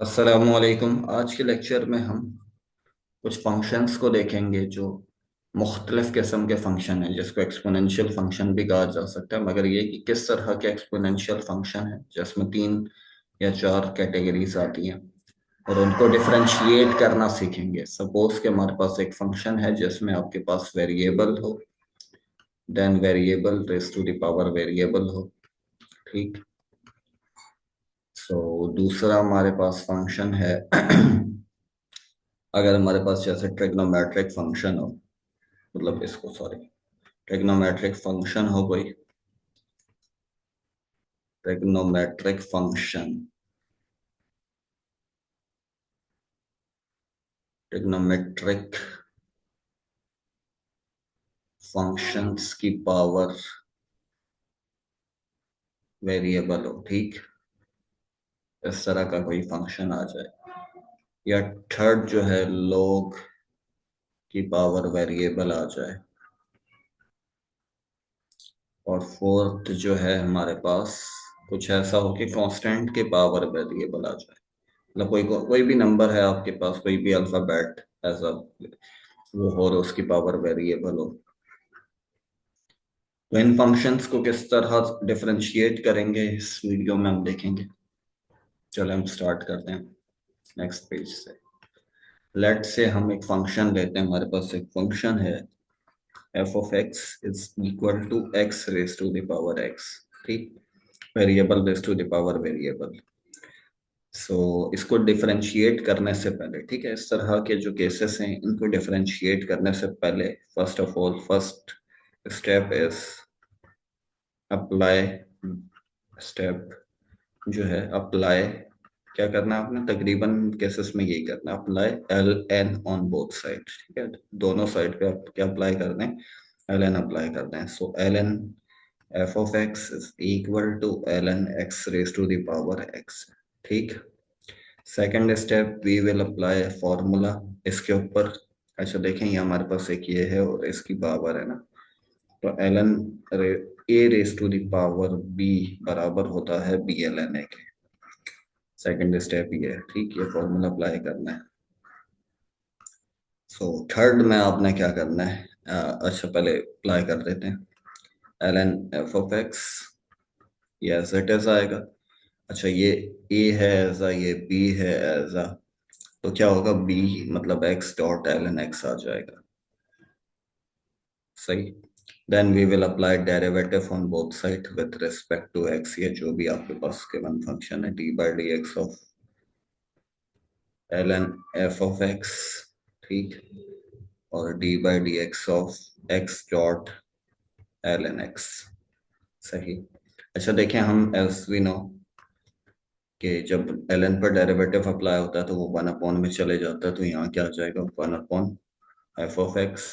अस्सलामुअलैकुम। आज के लेक्चर में हम कुछ फंक्शंस को देखेंगे जो मुख्तलिफ किस्म के फंक्शन हैं, जिसको एक्सपोनेंशियल फंक्शन भी कहा जा सकता है। मगर ये कि किस तरह के एक्सपोनेंशियल फंक्शन है, जिसमें तीन या चार कैटेगरीज आती हैं और उनको डिफरेंशिएट करना सीखेंगे। सपोज कि हमारे पास एक फंक्शन है जिसमें आपके पास वेरिएबल हो, then variable raise to the power variable हो। ठीक। सो दूसरा हमारे पास फंक्शन है अगर हमारे पास जैसे ट्रिग्नोमेट्रिक फंक्शन हो, मतलब इसको सॉरी ट्रिग्नोमेट्रिक फंक्शन हो कोई ट्रिग्नोमेट्रिक फंक्शन ट्रिग्नोमेट्रिक फंक्शंस की पावर वेरिएबल हो। ठीक। इस तरह का कोई फंक्शन आ जाए, या थर्ड जो है log की पावर वेरिएबल आ जाए, और फोर्थ जो है हमारे पास कुछ ऐसा हो कि कांस्टेंट के पावर वेरिएबल आ जाए। मतलब कोई कोई भी नंबर है आपके पास, कोई भी अल्फाबेट ऐसा वो हो और उसकी पावर वेरिएबल हो। तो इन फंक्शंस को किस तरह डिफरेंशिएट करेंगे इस वीडियो में हम देखेंगे। चलो हम स्टार्ट करते हैं नेक्स्ट पेज से। लेट से हम एक फंक्शन लेते हैं, हमारे पास एक फंक्शन है f of x is equal to x raise to the power x. ठीक। Variable raise to the power variable. So इसको डिफरेंशिएट करने से पहले, ठीक है, इस तरह के जो केसेस हैं इनको डिफरेंशिएट करने से पहले first of all first step is apply step जो है अप्लाई। क्या करना है आपने, तकरीबन केसेस में यही करना है, apply L N on both side. ठीक है, दोनों साइड पे आप क्या अप्लाई कर दें, एल एन अप्लाई कर दें। So l N F of x is equal to l n x raise to the power x. ठीक। Second step we will apply formula इसके ऊपर। अच्छा देखें, ये हमारे पास एक ये है और इसकी पावर है ना, तो L N A raise to the power B बराबर होता है बी एल एन ए के। सेकेंड स्टेप ये है। ठीक, ये फॉर्मूला अप्लाई करना है। सो थर्ड में आपने क्या करना है, अच्छा पहले अप्लाई कर देते हैं L N F of X, ये एज इट इज आएगा। अच्छा ये ए है ऐसा, ये बी है ऐसा, तो क्या होगा, बी मतलब x dot l n x आ जाएगा। सही। Then we will apply derivative on both side with respect to x, ये जो भी आपके पास गिवन फंक्शन है d by d x of l N F of x. ठीक। और d by d x of x dot l n x. सही। अच्छा देखें, हम एस वी नो कि जब एल एन पर डेरिवेटिव अप्लाई होता है तो वो वन अपॉन में चले जाता है, तो यहाँ क्या आ जाएगा, one upon f of x.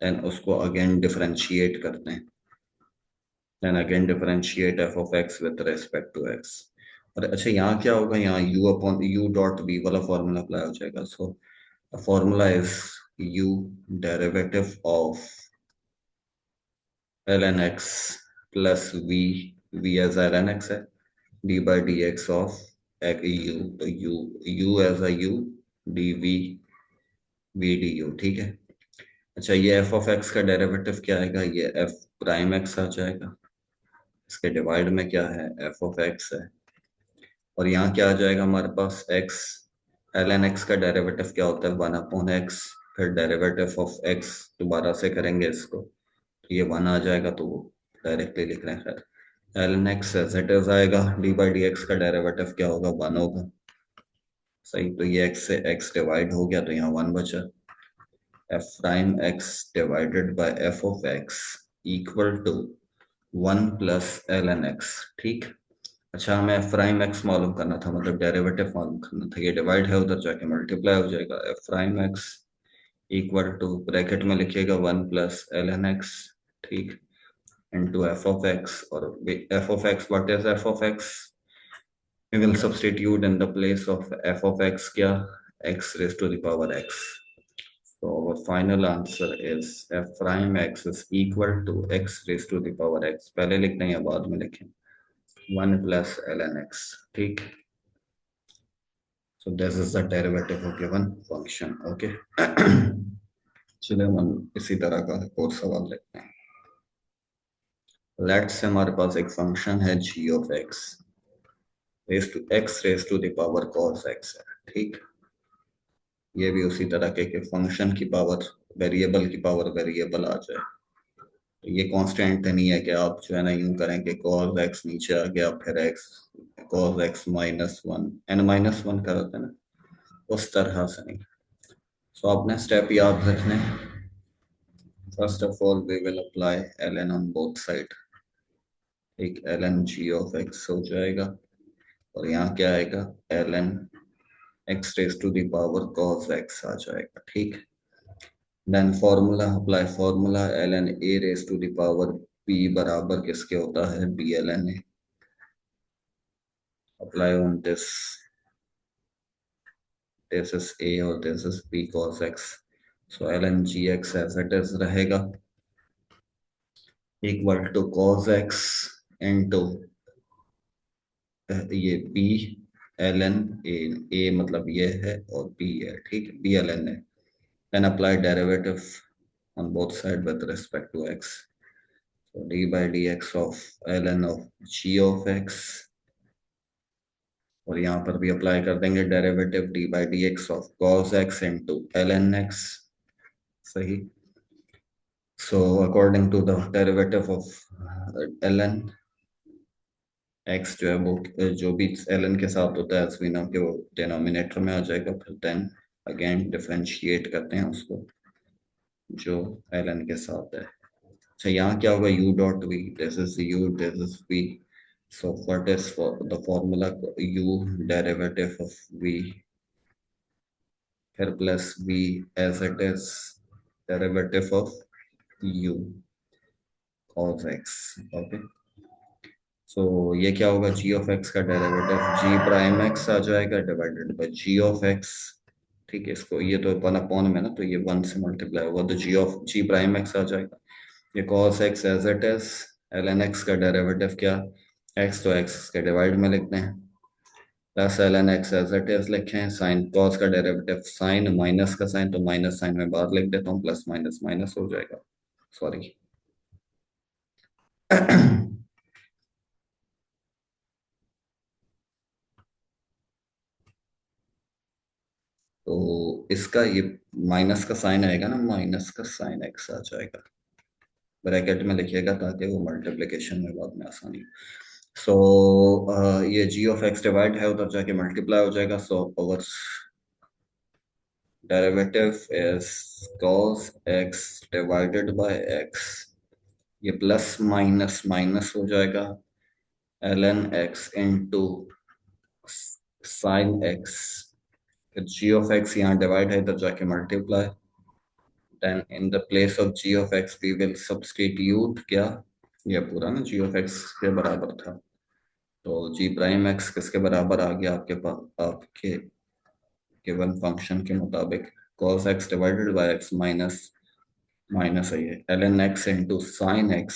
Then उसको अगेन डिफरेंशिएट करते हैं, then again differentiate f of x with respect to x. और अच्छा यहाँ क्या होगा, यहाँ u upon u dot v वाला फॉर्मूला अप्लाई हो जाएगा। So the formula is u derivative of l n x plus v, v as l n x है, d by d x of u, तो u as a you, D V V D U. ठीक है। अच्छा ये F of X का derivative क्या आएगा, ये एफ प्राइम एक्स आ जाएगा। इसके डिवाइड में क्या है, एफ ऑफ एक्स है, और यहाँ क्या आ जाएगा हमारे पास एक्स। एल एन एक्स का डेरिवेटिव क्या होता है, वन अपॉन एक्स, फिर डेरिवेटिव ऑफ एक्स दोबारा से करेंगे इसको, तो ये वन आ जाएगा, तो वो डायरेक्टली लिख रहे हैं। खैर l n x as it is आएगा, डी बाई डी एक्स का डेरिवेटिव क्या होगा, वन होगा। सही, तो ये एक्स से एक्स डिवाइड हो गया तो यहाँ वन बचा। F prime x divided by f of x equal to one plus l n x. ठीक। अच्छा हमें एफ प्राइम एक्स मालूम करना था, मतलब डेरिवेटिव मालूम करना था, ये डिवाइड है उधर जाके मल्टीप्लाई हो जाएगा। F prime x equal to bracket में लिखिएगा one plus l n x. ठीक। इनटू एफ ऑफ एक्स, और f of x what is f of x, we will substitute in the place of f of x क्या, x raised to the power x. So our final answer is f prime x is equal to x raised to the power x, पहले लिखना है या बाद में लिखें, one plus l n x. ठीक। So this is the derivative of given function. Okay. चलिए हम इसी तरह का एक और सवाल देखते हैं. लेट्स से हमारे पास एक फंक्शन है g of x raise to the power cos x है. ठीक. ये भी उसी तरह के फंक्शन की पावर वेरिएबल की पावर वेरिएबल आ जाए. तो ये कांस्टेंट नहीं है कि आप जो है ना यूं करें कि cos x नीचे आ गया फिर x cos x -1 n-1 का होता है ना, उस तरह से नहीं. सो आपने स्टेप याद रखने. First of all we will apply ln on both side. एक ln g ऑफ x हो जाएगा और यहाँ क्या आएगा ln x raise to the power cos x आ जाएगा. ठीक. Then formula apply formula ln a raise to the power b बराबर किसके होता है b ln a. Apply on this. This is a और this is b cos x. So ln gx as it is रहेगा equal to cos x into ये b ln a मतलब ये है और b है. ठीक. b ln है. Then apply derivative on both side with respect to x. So d by dx of ln of g of x और यहाँ पर भी अप्लाई कर देंगे derivative d by dx of cos x into ln x. सही. So according to the derivative of ln x जो है वो जो भी ln के साथ होता है as we know कि वो डिनोमिनेटर में आ जाएगा. फिर then again डिफरेंशिएट करते हैं उसको जो ln के साथ है. अच्छा यहाँ क्या होगा u dot v. This is u, this is v. So what is for the formula u derivative of v फिर plus v as it is derivative of u cos x. Okay. So ये क्या होगा g of x का derivative g prime x आ जाएगा divided by g of x. ठीक है. इसको ये तो 1/, में ना तो ये 1 से मल्टीप्लाई होगा तो g प्राइम x आ जाएगा. ये cos x as it is ln x का डेरिवेटिव क्या x तो x के डिवाइड में लिखते हैं plus ln x as it is लिखें. साइन cos का डेरिवेटिव साइन माइनस का साइन तो माइनस साइन में बाहर लिख देता हूँ प्लस माइनस माइनस हो जाएगा. सॉरी. तो इसका ये माइनस का साइन आएगा ना माइनस का साइन x आ जाएगा. ब्रैकेट में लिखिएगा ताकि वो मल्टीप्लिकेशन में बाद में आसानी. सो ये g ऑफ x डिवाइड है उधर जाके मल्टीप्लाई हो जाएगा. So over derivative is cos x divided by x. ये प्लस माइनस माइनस हो जाएगा ln x into sine x. फिर g ऑफ x यहाँ डिवाइड है इधर जाके multiply. then in the place of g of x we will substitute क्या ये पूरा ना g of x के बराबर था तो g प्राइम x किसके बराबर आ गया आपके पास आपके गिवन फंक्शन के मुताबिक cos x divided by x minus minus है ये ln x into sin x.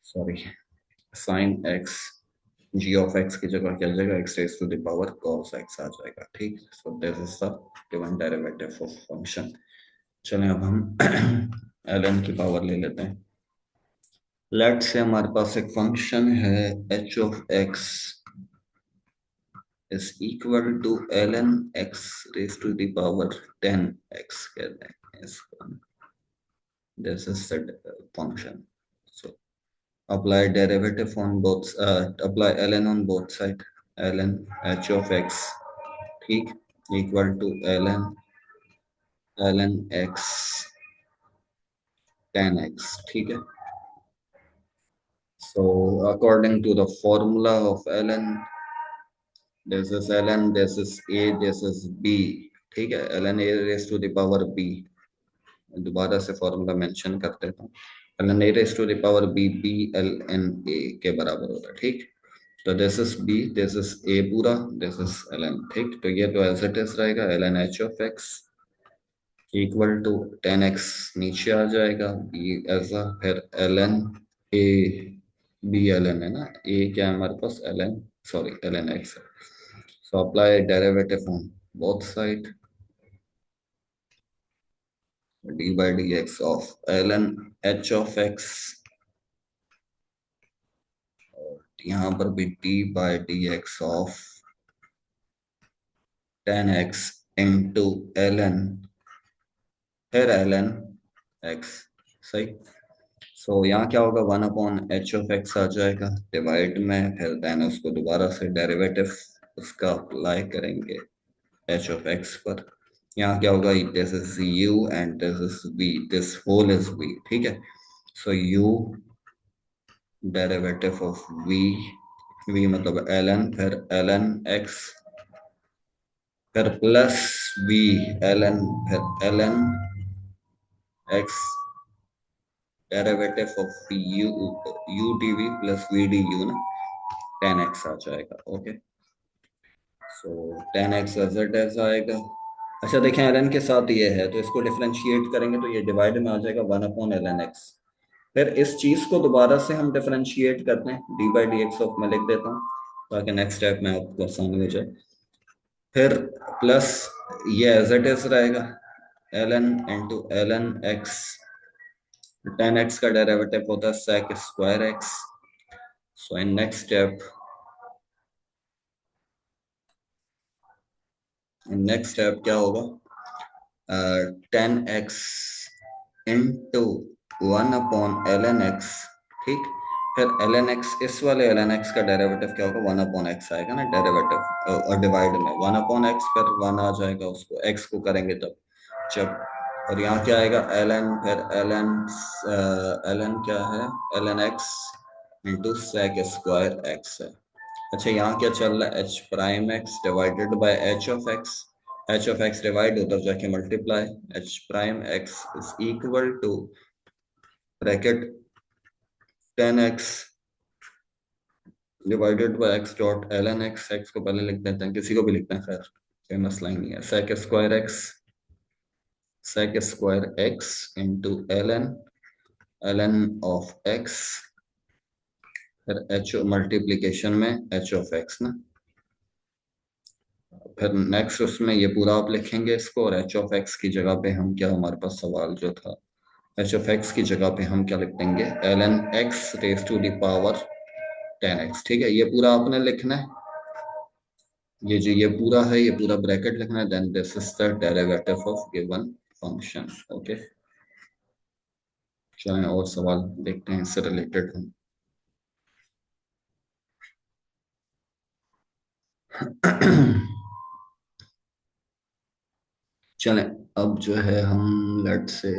Sorry sin x g of x की जगह क्या आ जाएगा x raised to the power cos x आ जाएगा. ठीक. so this is the given derivative of function. चलें अब हम ln की पावर ले लेते हैं. लेट से हमारे पास एक फंक्शन है h of x is equal to ln x raise to the power 10x कहते हैं इसको. This is the function. So apply derivative on both apply ln on both side ln h of x. ठीक. Equal to ln x 10x. ठीक है. So according to the formula of ln, this is ln, this is a, this is b. ठीक है. ln a raised to the power b. दोबारा से formula mention कर देता हूँ. ln a raised to the power b b ln a के बराबर होता है. ठीक. तो this is b, this is a पूरा, this is ln. ठीक. तो ये तो as it is रहेगा ln h of x equal to 10x नीचे आ जाएगा b ऐसा फिर ln a b ln है ना a क्या है हमारे पास ln सॉरी ln x है So apply derivative on both side. D by dx of ln h of x, और यहाँ पर भी d by dx of tan x into ln, फिर ln x। सही। सो यहाँ क्या होगा, 1/h(x) आ जाएगा डिवाइड में, फिर देन उसको दोबारा से डेरिवेटिव उसका अप्लाई करेंगे h(x) पर। यहाँ क्या होगा, this is u and this is v, this whole is v। ठीक है। So u derivative of v, v मतलब ln, फिर ln x, फिर प्लस v ln, फिर ln x, derivative of u dv plus v du ना, tan x आ जाएगा। Okay. So tan x as it is आएगा। अच्छा देखें, ln के साथ ये है तो इसको डिफरेंशिएट करेंगे तो ये डिवाइड में आ जाएगा 1/ln x। फिर इस चीज को दोबारा से हम डिफरेंशिएट करते हैं, d by dx ऑफ, मैं लिख देता हूँ ताकि नेक्स्ट स्टेप में आपको आसानी हो जाए। फिर प्लस ये एज इट इज रहेगा, ln into ln x, tan x का डेरिवेटिव होता है sec square x। So in next step क्या होगा, tan x into 1/ln x। ठीक। फिर ln x, इस वाले ln x का डेरिवेटिव क्या होगा, 1/x आएगा ना डेरिवेटिव, और डिवाइड में 1/x, फिर 1 आ जाएगा, उसको x को करेंगे तब जब, और यहाँ क्या आएगा ln, फिर ln क्या है, ln x into sec square x है। अच्छा यहाँ क्या चल रहा है, h prime x divided by h of x, h of x divide उधर जाके multiply, h prime x is equal to bracket tan x divided by x dot ln x, x को पहले लिख देते हैं, किसी को भी लिखते हैं, खैर कोई मसला ही नहीं है, sec square x into ln of x, फिर h मल्टीप्लीकेशन में h ऑफ x ना, फिर नेक्स्ट उसमें ये पूरा आप लिखेंगे इसको, और h ऑफ x की जगह पे हम क्या, हमारे पास सवाल जो था, h ऑफ x की जगह पे हम क्या लिख देंगे, ln x raise to the power tan x। ठीक है, ये पूरा आपने लिखना है, ये जो ये पूरा है ये पूरा ब्रैकेट लिखना है, then this is the derivative of given function. Okay, चलें और सवाल देखते हैं इससे रिलेटेड हम। चलें, अब जो है हम लेट से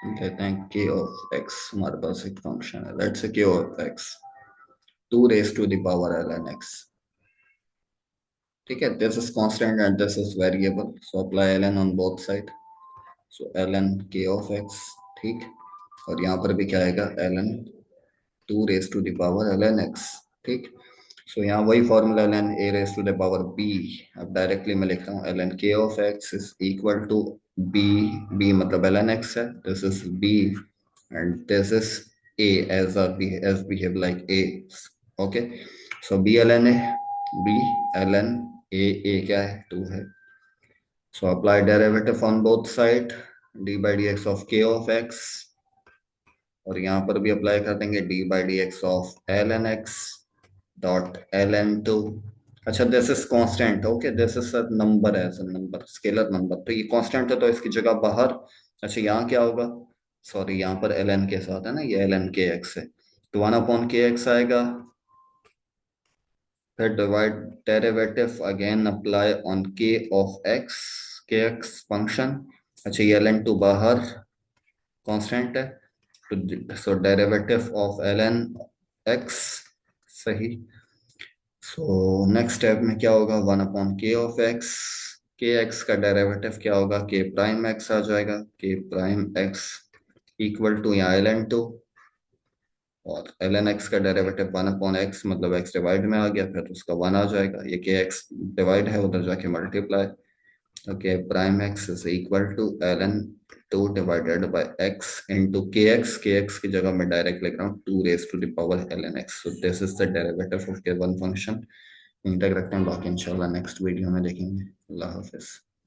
कहते हैं k ऑफ x, हमारे पास एक फंक्शन है, let say k of x 2 raise to the power ln x। ठीक है, this is constant and this is variable, so apply ln on both side, so ln k of x। ठीक, और यहाँ पर भी क्या आएगा, ln 2 raise to the power ln x। ठीक, सो यहाँ वही formula ln a raise to the power b, अब डायरेक्टली मैं लिख रहा हूँ ln k of x is equal to b, b मतलब ln x है, this is b and this is a, as behave like a। Okay, so b ln a, b ln a क्या है, 2 है। सो apply derivative on both side, d by dx of k of x, और यहाँ पर भी apply कर देंगे d by dx of ln x dot ln2। अच्छा this is constant, okay, this is number, as a number, scalar number, तो ये constant है तो इसकी जगह बाहर। अच्छा यहाँ क्या होगा, सॉरी यहाँ पर ln के साथ है ना, ये ln के x है, तो 1/kx आएगा, फिर divide derivative again apply on k of x, kx function. अच्छा ये ln2 बाहर कांस्टेंट है, तो सो डेरिवेटिव ऑफ ln x। सही। सो नेक्स्ट स्टेप में क्या होगा, 1/k of x, k x का डेरिवेटिव क्या होगा, k प्राइम x आ जाएगा, k prime x equal to यहाँ ln2, और ln x का डेरिवेटिव 1/x मतलब x डिवाइड में आ गया, फिर उसका 1 आ जाएगा, ये के एक्स डिवाइड है उधर जाके मल्टीप्लाई, तो k prime x is equal to ln2 divided by x into k x की जगह मैं डायरेक्ट लिख रहा हूँ 2 raise to the power ln x। So this is the derivative of given function, यहीं तक रखते हैं, बाकी इंशाल्लाह नेक्स्ट वीडियो में देखेंगे। अल्लाह हाफिज।